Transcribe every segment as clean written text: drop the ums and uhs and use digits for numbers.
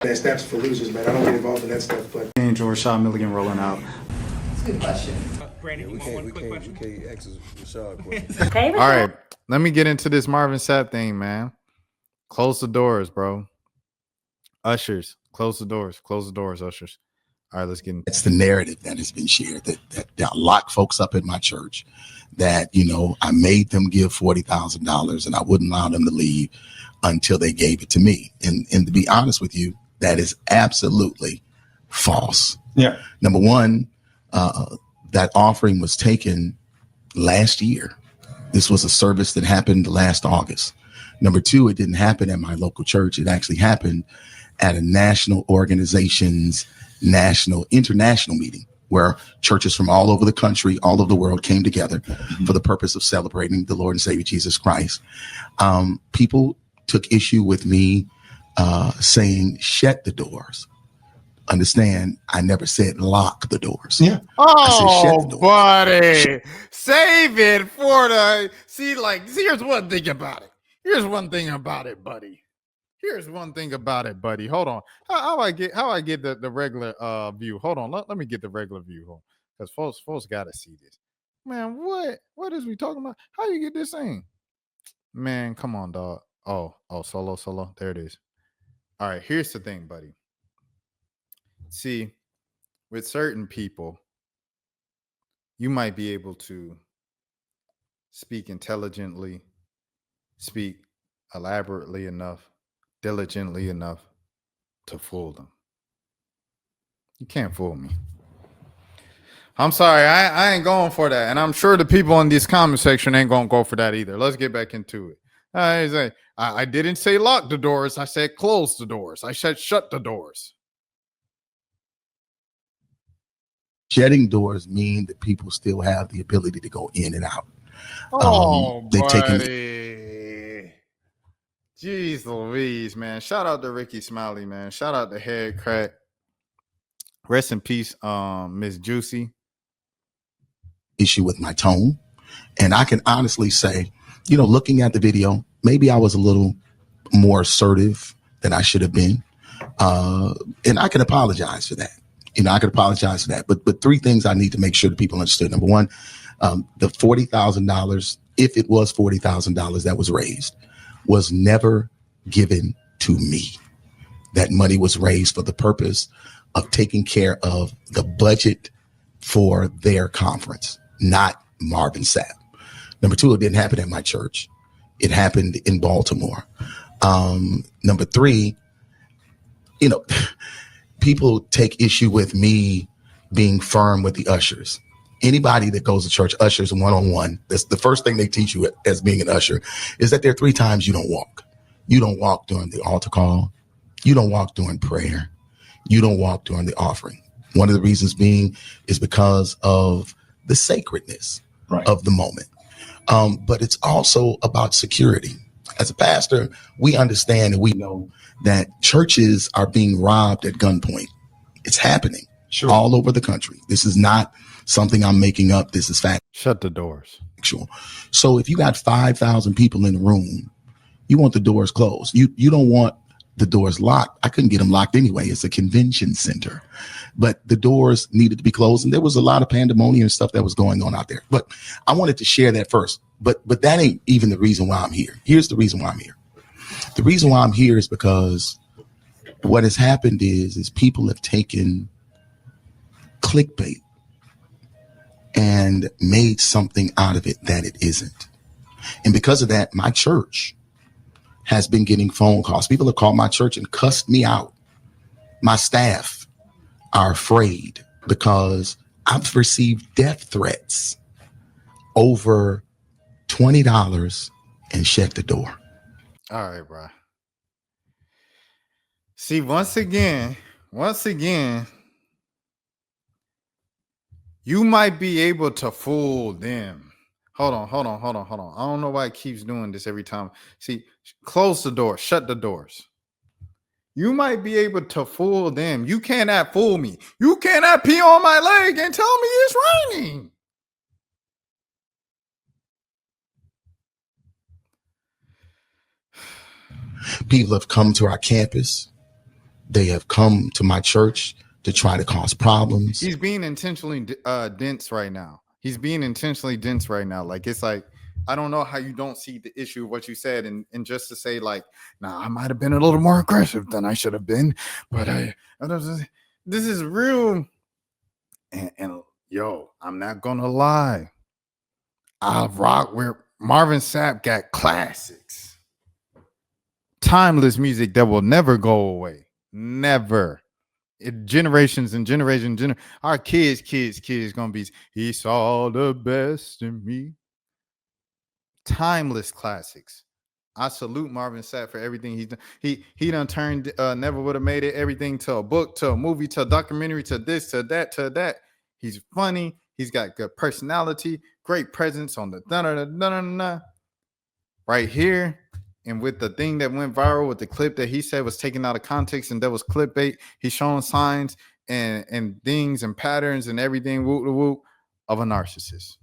That snaps for losers, man. I don't get involved in that stuff, but Angel Rashad Milligan rolling out. That's a good question. Brandon, We you want one can't, quick question? we can't ask Rashad questions. All right, let me get into this Marvin Sapp thing, man. Close the doors, bro. Ushers, close the doors. Close the doors, ushers. All right, let's get into It's the narrative that has been shared that lock folks up in my church, that, you know, I made them give $40,000 and I wouldn't allow them to leave until they gave it to me. And to be honest with you, that is absolutely false. Yeah. Number one, that offering was taken last year. This was a service that happened last August. Number two, it didn't happen at my local church. It actually happened at a national organization's international meeting where churches from all over the country, all over the world came together for the purpose of celebrating the Lord and Savior Jesus Christ. People took issue with me saying, shut the doors. Understand, I never said lock the doors. Yeah. I said, shut the doors. buddy. Save it for the here's one thing about it. Here's one thing about it, buddy. Here's one thing about it, buddy. Hold on. How I get the regular view? Hold on. Let me get the regular view, because folks gotta see this. Man, what is we talking about? How you get this thing? Man, come on, dog. Oh, solo. There it is. All right, here's the thing, buddy. See, with certain people, you might be able to speak intelligently, speak elaborately enough, diligently enough to fool them. You can't fool me. I'm sorry, I ain't going for that. And I'm sure the people in this comment section ain't going to go for that either. Let's get back into it. I didn't say lock the doors. I said close the doors. I said shut the doors. Shutting doors mean that people still have the ability to go in and out. They've taken. Jeez Louise, man. Shout out to Rickey Smiley, man. Shout out to Head Crack. Rest in peace, Miss Juicy. Issue with my tone. And I can honestly say, you know, looking at the video, maybe I was a little more assertive than I should have been. And I can apologize for that. But three things I need to make sure that people understood. Number one, the $40,000, if it was $40,000 that was raised, was never given to me. That money was raised for the purpose of taking care of the budget for their conference, not Marvin Sapp. Number two, it didn't happen at my church. It happened in Baltimore. Number three, you know, people take issue with me being firm with the ushers. Anybody that goes to church, ushers one-on-one, that's the first thing they teach you as being an usher, is that there are 3 times you don't walk. You don't walk during the altar call. You don't walk during prayer. You don't walk during the offering. One of the reasons being is because of the sacredness of the moment. But it's also about security. As a pastor, we understand and we know that churches are being robbed at gunpoint. It's happening all over the country. This is not something I'm making up. This is fact. Shut the doors. So if you got 5,000 people in the room, you want the doors closed. You don't want the doors locked. I couldn't get them locked anyway. It's a convention center, but the doors needed to be closed. And there was a lot of pandemonium and stuff that was going on out there. But I wanted to share that first. But that ain't even the reason why I'm here. Here's the reason why I'm here. The reason why I'm here is because what has happened is people have taken clickbait and made something out of it that it isn't. And because of that, my church has been getting phone calls. People have called my church and cussed me out. My staff are afraid because I've received death threats over $20 and shut the door. All right, bro. See, once again, you might be able to fool them. Hold on. I don't know why it keeps doing this every time. See, close the door, shut the doors. You might be able to fool them. You cannot fool me. You cannot pee on my leg and tell me it's raining. People have come to our campus They have come to my church to try to cause problems. He's being intentionally dense right now. He's being intentionally dense right now. Like, it's like, I don't know how you don't see the issue of what you said, and just to say like, nah, I might have been a little more aggressive than I should have been, but this is real. And yo, I'm not gonna lie, I rock where Marvin Sapp got classics, timeless music that will never go away, never. Generations and generations, our kids gonna be, he saw the best in me. Timeless classics. I salute Marvin Sapp for everything he's done. He done turned Never Would Have Made It everything to a book, to a movie, to a documentary, to this, to that, to that. He's funny. He's got good personality, great presence on the da-da-da-da-da-da. Right here. And with the thing that went viral with the clip that he said was taken out of context and that was clickbait, he's showing signs and things and patterns and everything whoop of a narcissist.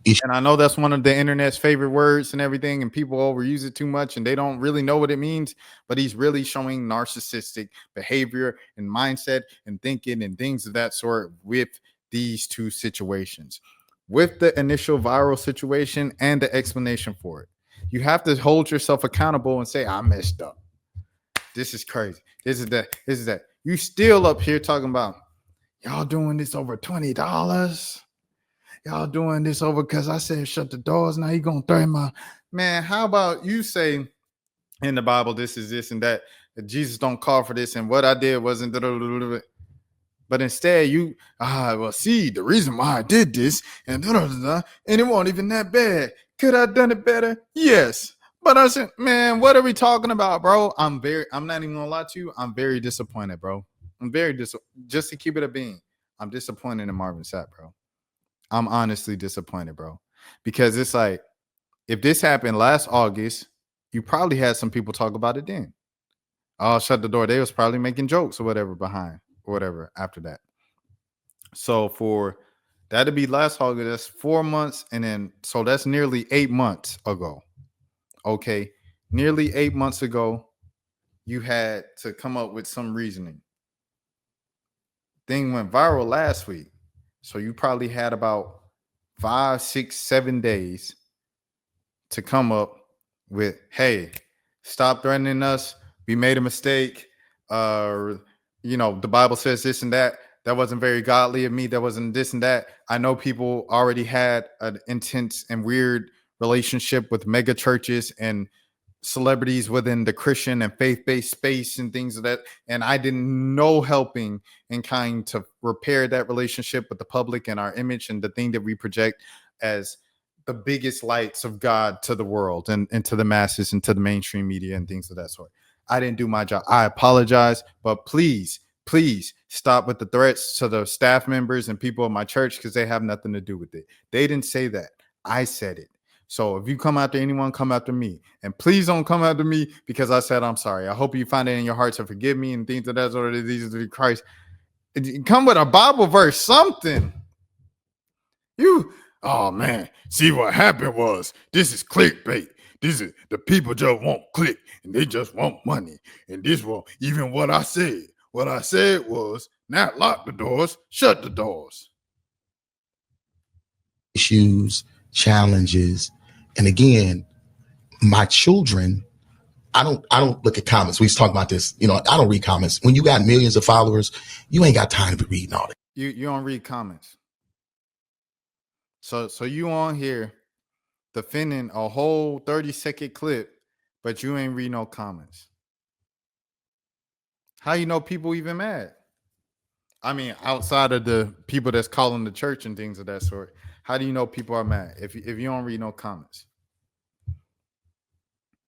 And I know that's one of the internet's favorite words and everything, and people overuse it too much and they don't really know what it means, but he's really showing narcissistic behavior and mindset and thinking and things of that sort with these two situations, with the initial viral situation and the explanation for it. You have to hold yourself accountable and say, I messed up. This is crazy. This is that. This is that. You still up here talking about, y'all doing this over $20. Y'all doing this over because I said shut the doors. Now you gonna throw my man. How about you say in the Bible, this is this and that Jesus don't call for this, and what I did wasn't. But instead, you well, see, the reason why I did this and it wasn't even that bad. Could I have done it better? Yes. But I said, man, what are we talking about, bro? I'm not even gonna lie to you. I'm very disappointed, bro. I'm very just to keep it a bean. I'm disappointed in Marvin Sapp, bro. I'm honestly disappointed, bro. Because it's like, if this happened last August, you probably had some people talk about it then. Oh, shut the door. They was probably making jokes or whatever behind or whatever after that. So for that to be last August, that's 4 months. And then, so that's nearly 8 months ago. Okay. Nearly 8 months ago, you had to come up with some reasoning. Thing went viral last week. So you probably had about 5, 6, 7 days to come up with, hey, stop threatening us. We made a mistake. The Bible says this and that. That wasn't very godly of me. That wasn't this and that. I know people already had an intense and weird relationship with mega churches and celebrities within the Christian and faith-based space and things of that. And I didn't know helping and kind to repair that relationship with the public and our image and the thing that we project as the biggest lights of God to the world and to the masses and to the mainstream media and things of that sort. I didn't do my job. I apologize, but please stop with the threats to the staff members and people of my church because they have nothing to do with it. They didn't say that. I said it. So if you come after anyone, come after me. And please don't come after me because I said I'm sorry. I hope you find it in your heart to forgive me and things of that sort of these are Christ. Come with a Bible verse, something. Oh man, see what happened was this is clickbait. This is the people just won't click and they just want money. And this won't even what I said. What I said was not lock the doors, shut the doors. Issues, challenges. And again, my children, I don't look at comments. We was talking about this. I don't read comments. When you got millions of followers, you ain't got time to be reading all that. You don't read comments. So you on here defending a whole 30-second clip, but you ain't read no comments. How you know people even mad? I mean, outside of the people that's calling the church and things of that sort, how do you know people are mad if you don't read no comments?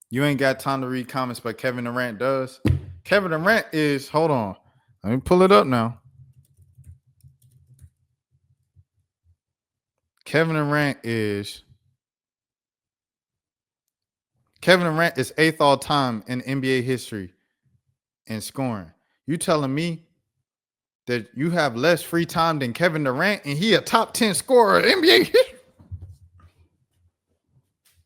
You ain't got time to read comments, but Kevin Durant does. Kevin Durant is, hold on, let me pull it up now. Kevin Durant is 8th all time in NBA history in scoring. You telling me that you have less free time than Kevin Durant and he a top 10 scorer in NBA history?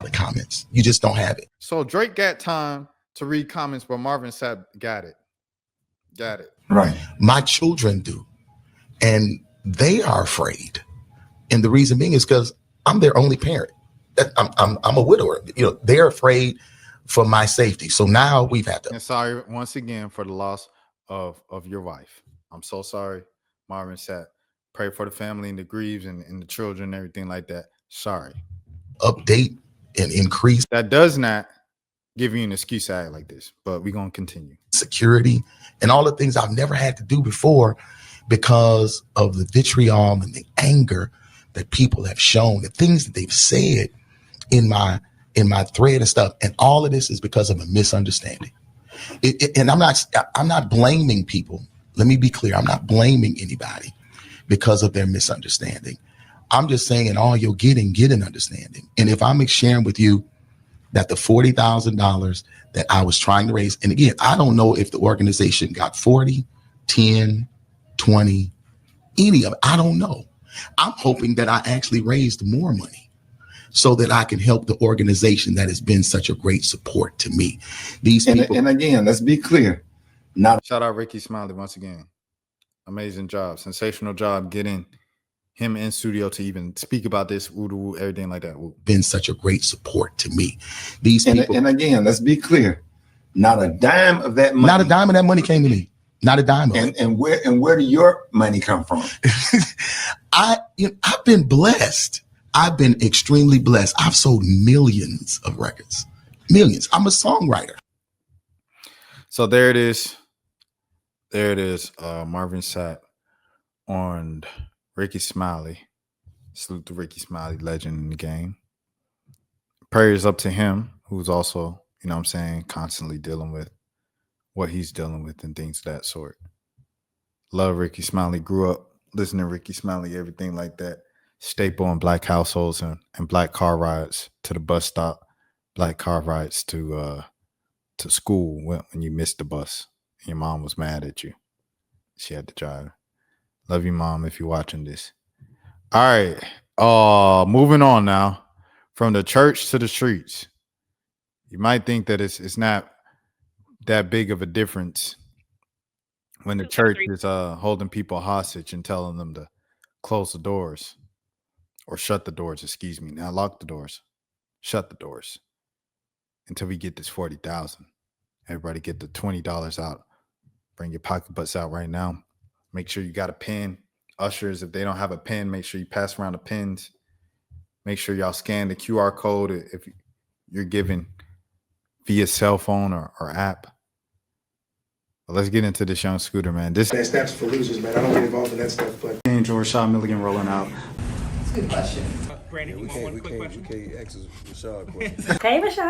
The comments, you just don't have it. So Drake got time to read comments, but Marvin Sapp got it. Got it. Right. My children do. And they are afraid. And the reason being is because I'm their only parent. I'm a widower. They're afraid for my safety. So now we've had to. And sorry once again for the loss of your wife. I'm so sorry, Marvin Sapp. Pray for the family and the grieves and the children and everything like that. Sorry. Update and increase That does not give you an excuse to act like this, but we're going to continue. security and all the things I've never had to do before because of the vitriol and the anger that people have shown, the things that they've said in my thread and stuff. And all of this is because of a misunderstanding. And I'm not blaming people. Let me be clear. I'm not blaming anybody because of their misunderstanding. I'm just saying in all you're getting, get an understanding. And if I'm sharing with you that the $40,000 that I was trying to raise, and again, I don't know if the organization got 40, 10, 20, any of it. I don't know. I'm hoping that I actually raised more money so that I can help the organization that has been such a great support to me. These people. And again, let's be clear. Shout out Rickey Smiley once again. Amazing job. Sensational job getting him in studio to even speak about this, everything like that. Been such a great support to me. These people. And again, let's be clear. Not a dime of that money. Not a dime of that money came to me. Not a dime of it. And where did your money come from? I've been blessed. I've been extremely blessed. I've sold millions of records. Millions. I'm a songwriter. So there it is. There it is. Marvin Sapp on Rickey Smiley. Salute to Rickey Smiley, legend in the game. Prayers up to him, who's also, constantly dealing with what he's dealing with and things of that sort. Love Rickey Smiley. Grew up listening to Rickey Smiley, everything like that. Staple in black households and black car rides to the bus stop, black car rides to school when you missed the bus. Your mom was mad at you. She had to drive. Love you, Mom, if you're watching this. All right. Moving on now. From the church to the streets. You might think that it's not that big of a difference when the church is holding people hostage and telling them to close the doors or shut the doors, excuse me. Not lock the doors. Shut the doors until we get this 40,000. Everybody get the $20 out. Bring your pocketbooks out right now. Make sure you got a pen. Ushers, if they don't have a pen, make sure you pass around the pens. Make sure y'all scan the QR code if you're giving via cell phone or app. But let's get into this young Scooter, man. That's for losers, man. I don't get involved in that stuff, but. Angel Rashad Milligan rolling out. That's a good question. We can't ask Rashad a question. Hey, Rashad.